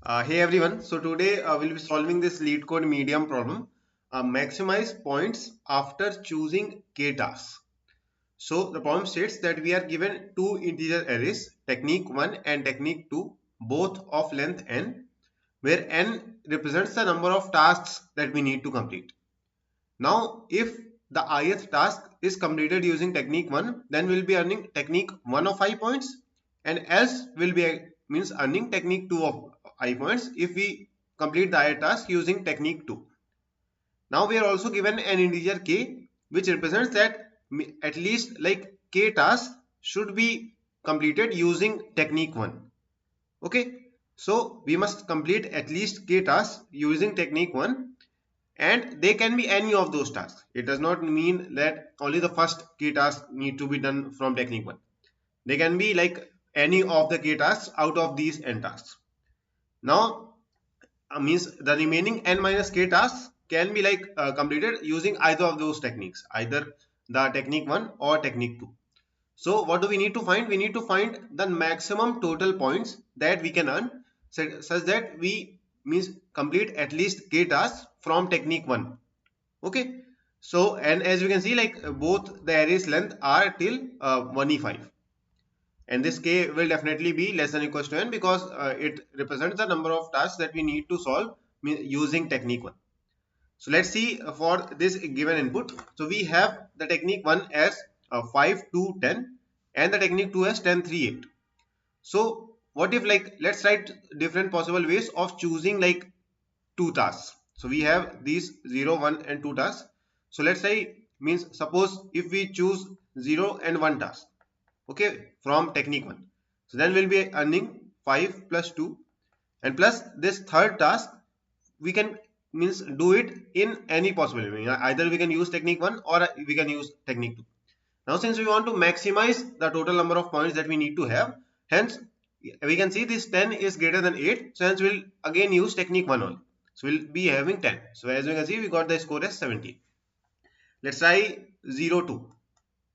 Hey everyone, so today we'll be solving this LeetCode medium problem. Maximize points after choosing k tasks. So the problem states that we are given two integer arrays, technique 1 and technique 2, both of length n, where n represents the number of tasks that we need to complete. Now if the ith task is completed using technique 1, then we'll be earning technique 1 of 5 points, and else will be means earning technique 2 of 5 points if we complete the ith task using technique 2. Now we are also given an integer k, which represents that at least like k tasks should be completed using technique 1. Okay, so we must complete at least k tasks using technique 1, and they can be any of those tasks. It does not mean that only the first k task need to be done from technique 1. They can be like any of the k tasks out of these n tasks. Now means the remaining n minus k tasks can be like completed using either of those techniques, either the technique 1 or technique 2. So what do we need to find? We need to find the maximum total points that we can earn such that we means complete at least k tasks from technique 1. Okay, so and as you can see, like both the array's length are till 1e5, and this k will definitely be less than or equals to n because it represents the number of tasks that we need to solve using technique 1. So let's see for this given input. So we have the technique 1 as 5 2 10 and the technique 2 as 10 3 8. So what if, like, let's write different possible ways of choosing like two tasks. So we have these 0 1 and 2 tasks. So let's say means suppose if we choose 0 and 1 task, okay, from technique 1, so then we'll be earning 5 plus 2, and plus this third task we can means do it in any possible way. Either we can use technique 1 or we can use technique 2. Now since we want to maximize the total number of points that we need to have, hence we can see this 10 is greater than 8, so hence we'll again use technique 1 only. So we'll be having 10. So as you can see, we got the score as 17. Let's try 0 2.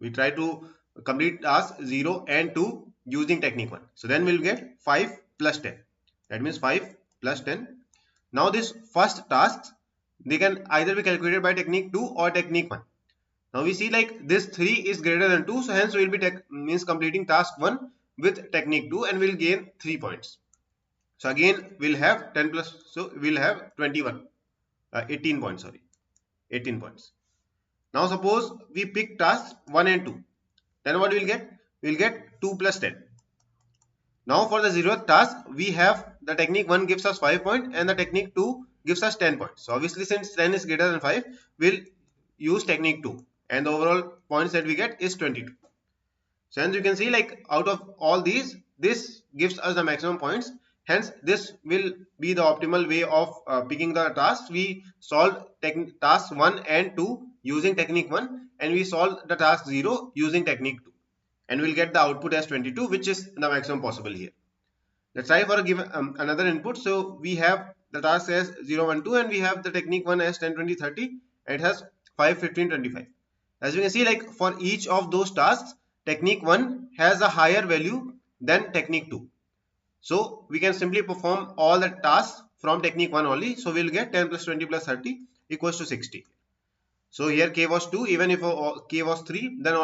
We try to complete task 0 and 2 using technique 1. So then we'll get 5 plus 10. That means 5 plus 10. Now this first tasks, they can either be calculated by technique 2 or technique 1. Now we see like this 3 is greater than 2, so hence we will be means completing task 1 with technique 2 and we'll gain 3 points. So again we'll have 10 plus, so we'll have 21, 18 points, sorry, 18 points. Now suppose we pick tasks 1 and 2, then what we'll get? We'll get 2 plus 10. Now for the 0th task, we have the technique 1 gives us 5 points and the technique 2 gives us 10 points. So obviously since 10 is greater than 5, we'll use technique 2 and the overall points that we get is 22. So hence you can see like out of all these, this gives us the maximum points. Hence this will be the optimal way of picking the tasks. We solve tasks 1 and 2 using technique 1 and we solve the task 0 using technique 2. And we'll get the output as 22, which is the maximum possible here. Let's try for a given another input. So we have the task as 0 1 2 and we have the technique 1 as 10 20 30 and it has 5 15 25. As you can see, like for each of those tasks, technique 1 has a higher value than technique 2. So we can simply perform all the tasks from technique 1 only. So we'll get 10 plus 20 plus 30 equals to 60. So here k was 2, even if k was 3, then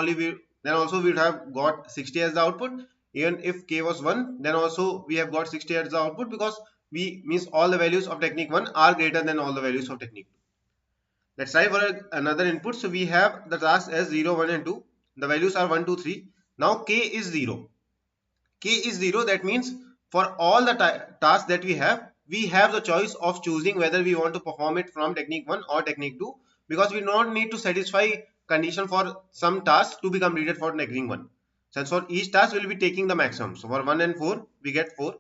also we would have got 60 as the output. Even if k was 1, then also we have got 60 as the output because we means all the values of technique 1 are greater than all the values of technique 2. Let's try for another input. So we have the tasks as 0 1 and 2. The values are 1 2 3. Now k is 0. K is 0, that means for all the tasks that we have the choice of choosing whether we want to perform it from technique 1 or technique 2, because we don't need to satisfy condition for some tasks to be completed for technique 1. Since for each task we will be taking the maximum. So for 1 and 4 we get 4,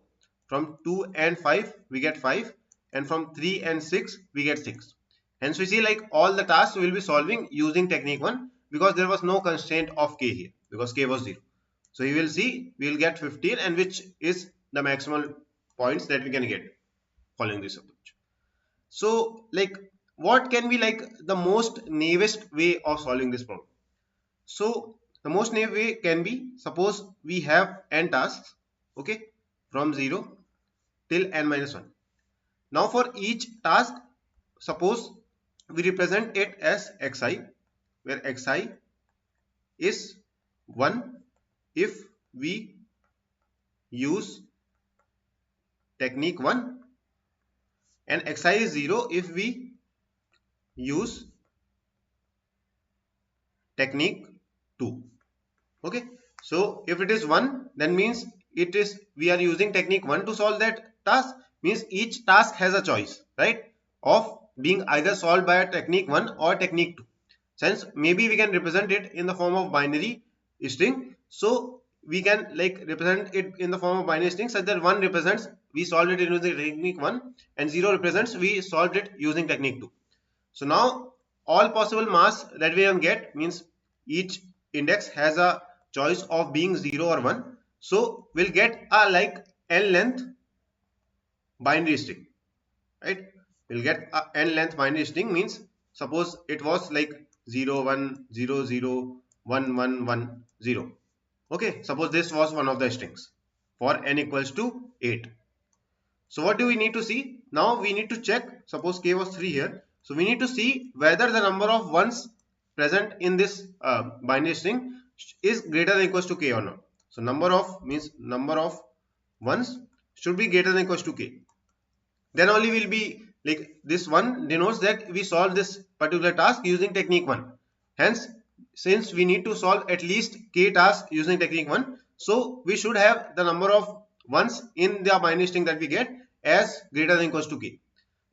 from 2 and 5 we get 5, and from 3 and 6 we get 6. Hence we see like all the tasks we will be solving using technique 1 because there was no constraint of k here because k was 0. So you will see we will get 15, and which is the maximal points that we can get following this approach. So like what can be like the most naivest way of solving this problem? So the most naive way can be, suppose we have n tasks, okay, from 0 till n minus 1. Now for each task, suppose we represent it as xi, where xi is 1 if we use technique 1 and xi is 0 if we use technique 2. Okay, so if it is 1, then means it is we are using technique 1 to solve that task, means each task has a choice, right, of being either solved by a technique 1 or technique 2. Since maybe we can represent it in the form of binary string, so we can like represent it in the form of binary string such that 1 represents we solved it using technique 1 and 0 represents we solved it using technique 2. So now all possible mass that we can get, means each index has a choice of being 0 or 1. So we'll get a like n length binary string, right? We'll get a n length binary string, means suppose it was like 0 1 0 0 1 1 1 0. Okay, suppose this was one of the strings for n equals to 8. So what do we need to see? Now we need to check, suppose k was 3 here. So we need to see whether the number of ones present in this binary string is greater than equals to k or not. So number of means number of ones should be greater than equals to k. Then only will be like this one denotes that we solve this particular task using technique 1. Hence, since we need to solve at least k tasks using technique 1, so we should have the number of ones in the binary string that we get as greater than equals to k.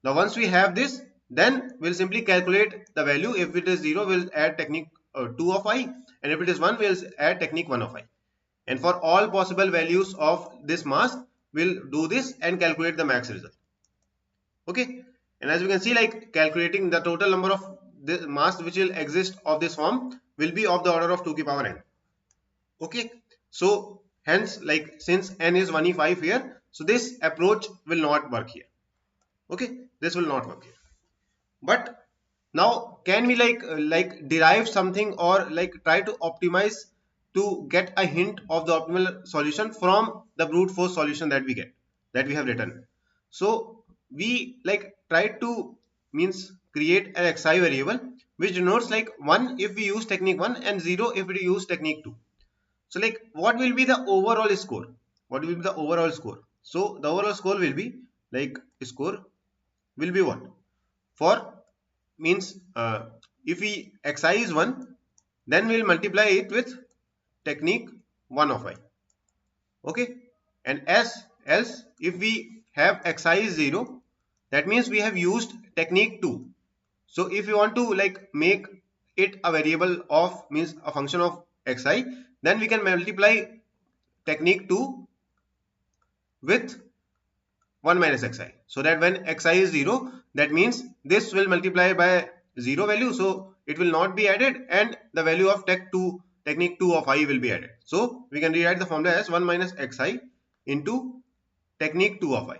Now once we have this, then we'll simply calculate the value. If it is 0, we'll add technique 2 of I, and if it is 1, we'll add technique 1 of I. And for all possible values of this mask, we'll do this and calculate the max result. Okay, and as we can see, like calculating the total number of the mass which will exist of this form will be of the order of 2 to the power n. Okay, so hence like since n is 1e5 here, so this approach will not work here. Okay, this will not work here. But now can we like derive something or like try to optimize to get a hint of the optimal solution from the brute force solution that we get, that we have written? So we like try to means create an xi variable which denotes like 1 if we use technique 1 and 0 if we use technique 2. So like what will be the overall score? What will be the overall score? So the overall score will be like score will be what? For means if we xi is 1, then we will multiply it with technique 1 of I. Okay, and as else if we have xi is 0, that means we have used technique 2. So if you want to like make it a variable of means a function of xi, then we can multiply technique 2 with 1 minus xi, so that when xi is 0, that means this will multiply by 0 value, so it will not be added, and the value of technique 2 of I will be added. So we can rewrite the formula as 1 minus xi into technique 2 of I.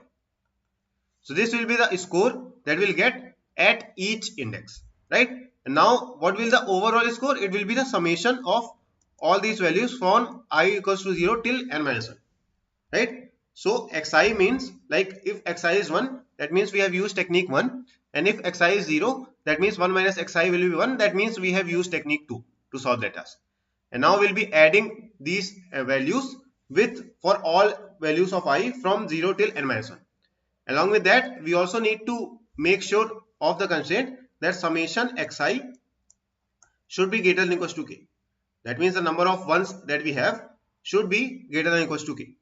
So this will be the score that we'll get at each index, right? And now what will the overall score? It will be the summation of all these values from I equals to 0 till n minus 1, right? So xi means like if xi is 1, that means we have used technique 1, and if xi is 0, that means 1 minus xi will be 1, that means we have used technique 2 to solve that task. And now we'll be adding these values with for all values of I from 0 till n minus 1. Along with that, we also need to make sure of the constraint that summation xi should be greater than equals to k. That means the number of ones that we have should be greater than equals to k.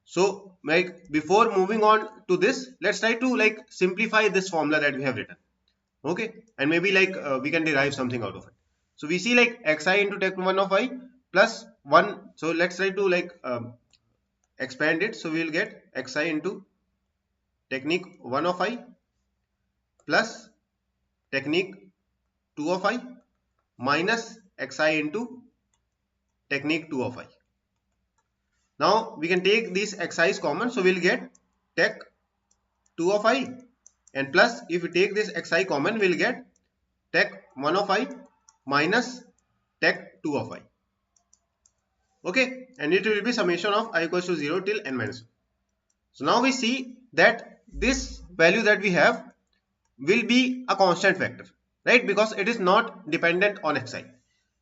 So like before moving on to this, let's try to like simplify this formula that we have written. Okay, and maybe like we can derive something out of it. So we see like xi into technique 1 of I plus 1. So let's try to like expand it. So we will get xi into technique 1 of I plus technique 2 of I minus xi into technique 2 of I. Now we can take these xi's common, so we'll get tech 2 of I, and plus if we take this xi common, we'll get tech 1 of I minus tech 2 of I. Okay, and it will be summation of I equals to 0 till n minus 1. So now we see that this value that we have will be a constant factor, right? Because it is not dependent on xi.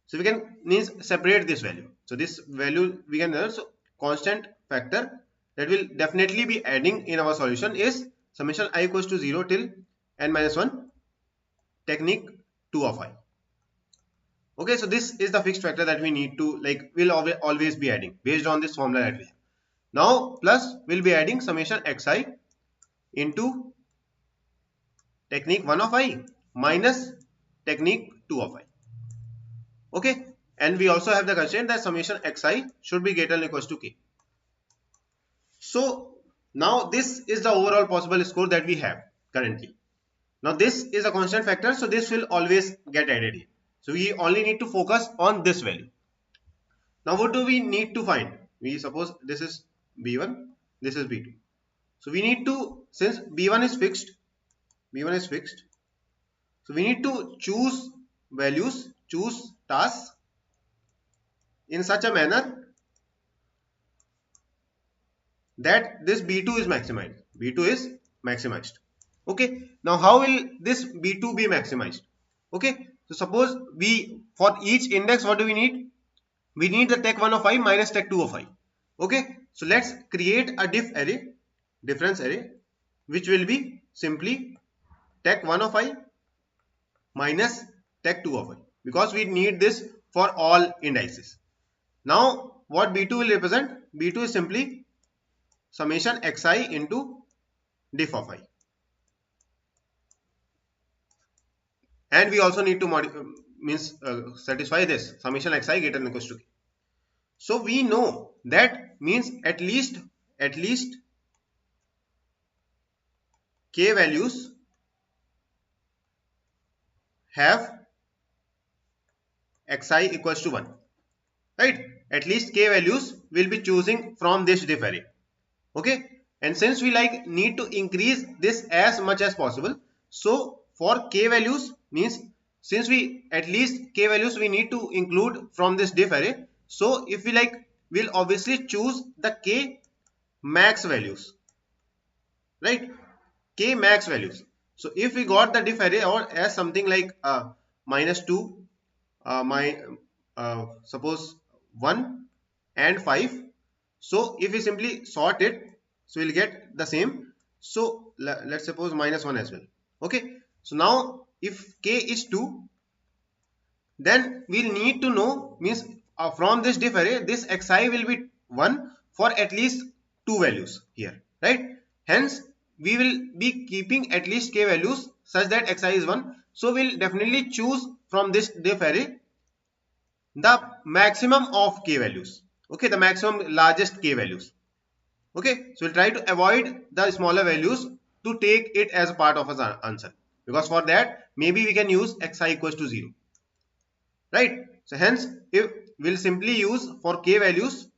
So we can means separate this value. So this value we can so constant factor that will definitely be adding in our solution is summation I equals to 0 till n minus 1 technique 2 of I. Okay, so this is the fixed factor that we need to like will always be adding based on this formula that we have. Now plus we'll be adding summation xi into technique 1 of I minus technique 2 of I. Okay, and we also have the constraint that summation xi should be greater than or equals to k. So now this is the overall possible score that we have currently. Now this is a constant factor, so this will always get added here. So we only need to focus on this value. Now what do we need to find? We suppose this is b1, this is b2. So we need to, since b1 is fixed, so we need to choose values, choose tasks in such a manner that this b2 is maximized. b2 is maximized. Okay, now how will this b2 be maximized? Okay, so suppose we, for each index, what do we need? We need the tech 1 of I minus tech 2 of I. Okay, so let's create a difference array, which will be simply tech 1 of I minus tech 2 of I, because we need this for all indices. Now what b2 will represent? b2 is simply summation xi into diff of I. And we also need to satisfy this summation xi greater than or equals to k. So we know that means at least k values have xi equals to 1, right? At least k values will be choosing from this diff array. Okay, and since we like need to increase this as much as possible, so for k values means since we at least k values we need to include from this diff array. So if we like, we'll obviously choose the k max values, right? K max values. So if we got the diff array or as something like minus 2, suppose 1 and 5. So if we simply sort it, so we'll get the same. So let's suppose minus 1 as well. Okay, so now if k is 2, then we'll need to know means from this diff array this xi will be 1 for at least 2 values here, right? Hence we will be keeping at least k values such that xi is 1. So we'll definitely choose from this diff array the maximum of k values. Okay, the maximum largest k values. Okay, so we'll try to avoid the smaller values to take it as a part of our answer, because for that maybe we can use xi equals to 0, right? So hence if we'll simply use for k values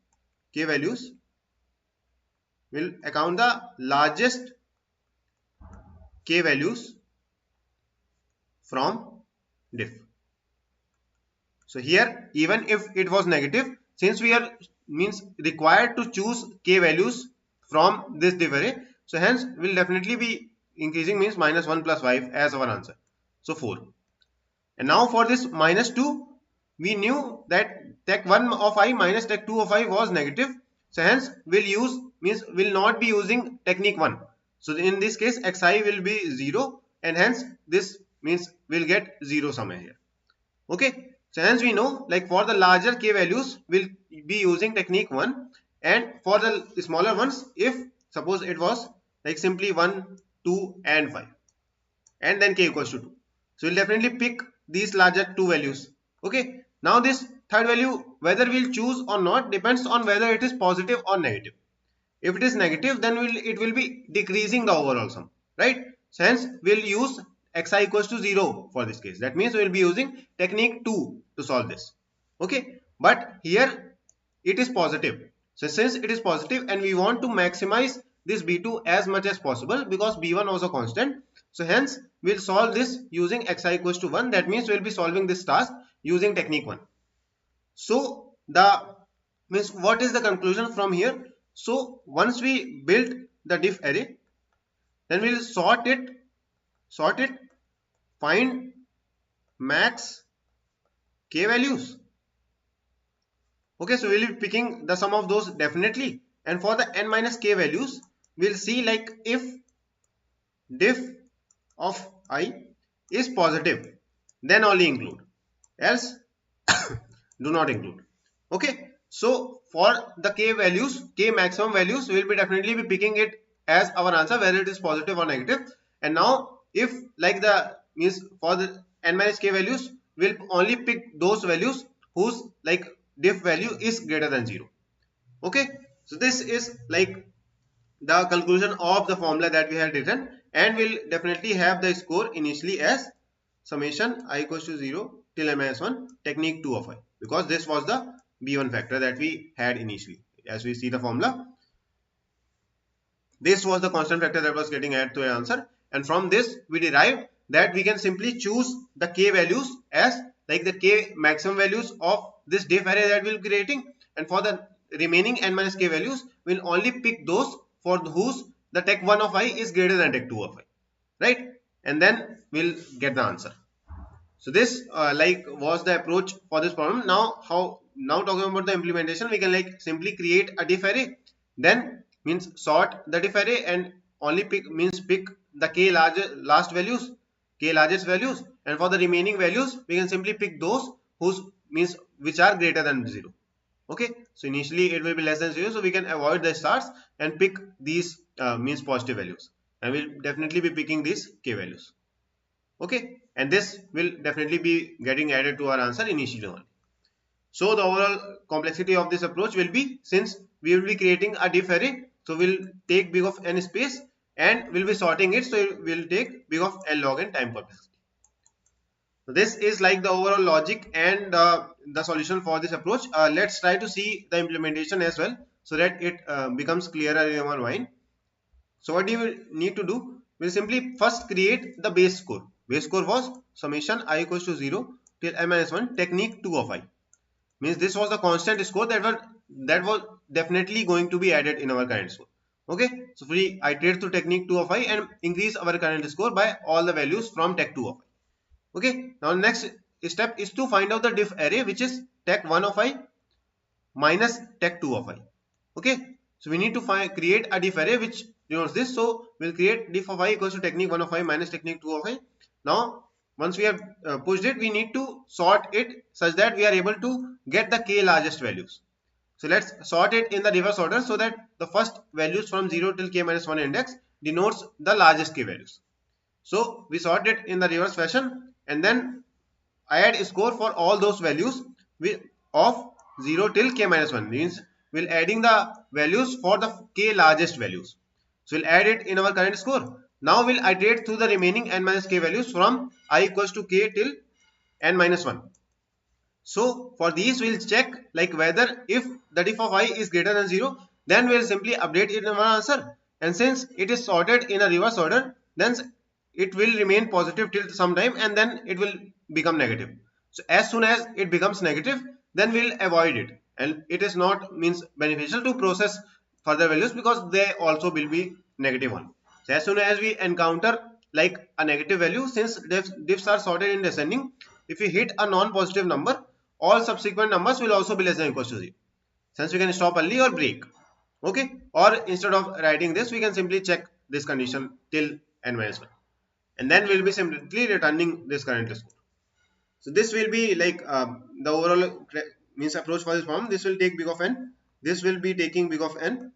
will account the largest k values from diff. So here even if it was negative, since we are means required to choose k values from this diff array, so hence we'll definitely be increasing means minus 1 plus 5 as our answer, so 4. And now for this minus 2, we knew that tech 1 of I minus tech 2 of I was negative, so hence we'll not be using technique 1. So in this case xi will be 0, and hence this means we'll get 0 somewhere here. Okay, so hence we know like for the larger k values we'll be using technique 1, and for the smaller ones, if suppose it was like simply 1, 2 and 5 and then k equals to 2, so we'll definitely pick these larger 2 values. Okay, now this third value whether we'll choose or not depends on whether it is positive or negative. If it is negative, then it will be decreasing the overall sum, right? So hence we'll use xi equals to 0 for this case. That means we'll be using technique 2 to solve this. Okay, but here it is positive. So since it is positive and we want to maximize this b2 as much as possible, because b1 was a constant, so hence we'll solve this using xi equals to 1. That means we'll be solving this task using technique 1. So what is the conclusion from here? So once we build the diff array, Then we'll sort it, find max k values. Okay, so we'll be picking the sum of those definitely. And for the n minus k values, we'll see like if diff of I is positive, then only include, else do not include. Okay, so for the k values, k maximum values, we will be definitely be picking it as our answer, whether it is positive or negative. And now if like the means for the n minus k values, we'll only pick those values whose like diff value is greater than 0. Okay, so this is like the conclusion of the formula that we had written, and we'll definitely have the score initially as summation I equals to 0 till n minus 1 technique 2 of I, because this was the b1 factor that we had initially. As we see the formula, this was the constant factor that was getting added to an answer, and from this we derived that we can simply choose the k values as like the k maximum values of this diff array that we'll be creating, and for the remaining n minus k values we'll only pick those for whose the tech1 of I is greater than tech2 of I, right? And then we'll get the answer. So this like was the approach for this problem. Now talking about the implementation, we can like simply create a diff array, then means sort the diff array and only pick means pick the k largest values, and for the remaining values we can simply pick those whose means which are greater than 0. Okay, so initially it will be less than 0, so we can avoid the stars and pick these means positive values, and we'll definitely be picking these k values. Okay, and this will definitely be getting added to our answer initially only. So the overall complexity of this approach will be, since we will be creating a diff array, so we'll take big of n space and we'll be sorting it, so we'll take big of n log n time complexity. So this is like the overall logic and the solution for this approach. Let's try to see the implementation as well, so that it becomes clearer in our mind. So what do you need to do? We'll simply first create the base score. Base score was summation I equals to 0 till n minus 1 technique 2 of I. Means this was the constant score that was definitely going to be added in our current score. Okay, so we iterate through technique 2 of I and increase our current score by all the values from tech 2 of I. Okay, now next step is to find out the diff array, which is tech 1 of I minus tech 2 of I. Okay, so we need to create a diff array which denotes this. So we'll create diff of I equals to technique 1 of I minus technique 2 of I. Now once we have pushed it, we need to sort it such that we are able to get the k largest values. So let's sort it in the reverse order, so that the first values from 0 till k minus 1 index denotes the largest k values. So we sort it in the reverse fashion, and then I add score for all those values of 0 till k minus 1, means we'll adding the values for the k largest values. So we'll add it in our current score. Now we'll iterate through the remaining n minus k values from I equals to k till n minus 1. So for these we'll check like whether if the diff of I is greater than 0, then we'll simply update it in our answer. And since it is sorted in a reverse order, then it will remain positive till some time and then it will become negative. So as soon as it becomes negative, then we'll avoid it, and it is not means beneficial to process further values because they also will be negative one. So as soon as we encounter like a negative value, since diffs are sorted in descending, if we hit a non-positive number, all subsequent numbers will also be less than or equal to 0. Since we can stop early or break. Okay, or instead of writing this, we can simply check this condition till n minus 1, and then we'll be simply returning this current score. So this will be like the overall means approach for this problem. This will take big of n, this will be taking big of n,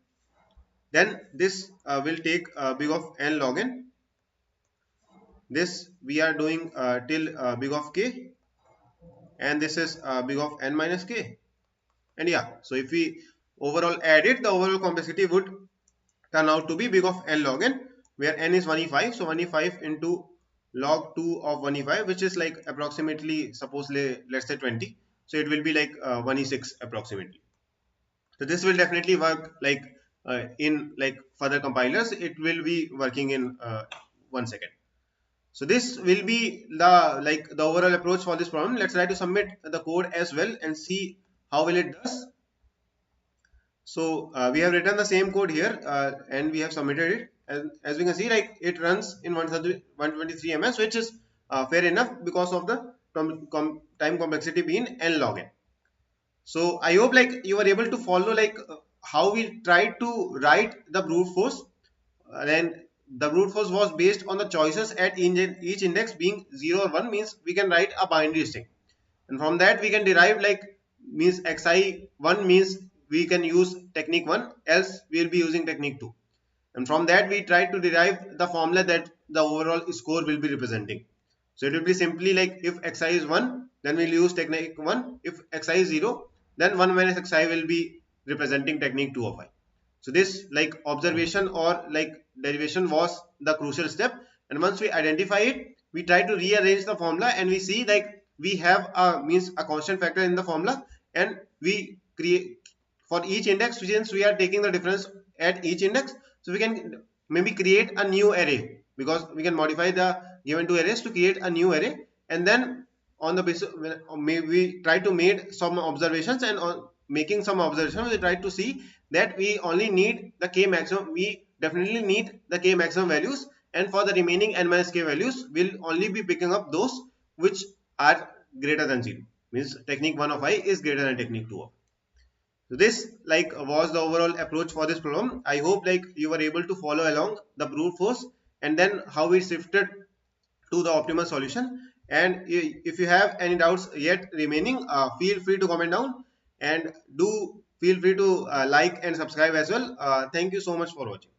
then this will take big of n log n, this we are doing till big of k, and this is big of n minus k. And yeah, so if we overall add it, the overall complexity would turn out to be big of n log n, where n is 1e5, so 1e5 into log 2 of 1e5, which is like approximately, supposedly let's say 20, so it will be like 1e6 approximately. So this will definitely work like in like further compilers, it will be working in 1 second. So this will be the overall approach for this problem. Let's try to submit the code as well and see how will it does. So we have written the same code here and we have submitted it as we can see, like it runs in 123 ms, which is fair enough because of the time complexity being n log n. So I hope like you are able to follow like how we tried to write the brute force. And the brute force was based on the choices at each index being 0 or 1, means we can write a binary string, and from that we can derive like means xi1 means we can use technique 1, else we will be using technique 2, and from that we try to derive the formula that the overall score will be representing. So it will be simply like if xi is 1, then we'll use technique 1. If xi is 0, then 1 minus xi will be representing technique 2 of I. So this like observation or like derivation was the crucial step, and once we identify it, we try to rearrange the formula, and we see like we have a means a constant factor in the formula, and we create for each index, since we are taking the difference at each index, so we can maybe create a new array, because we can modify the given two arrays to create a new array, and then on the basis maybe we try to make some observations, and on making some observations we try to see that we only need the k maximum, we definitely need the k maximum values, and for the remaining n minus k values we'll only be picking up those which are greater than 0, means technique 1 of I is greater than technique 2 of I. So this like was the overall approach for this problem. I hope like you were able to follow along the brute force and then how we shifted to the optimal solution. And if you have any doubts yet remaining, feel free to comment down, and do feel free to like and subscribe as well. Thank you so much for watching.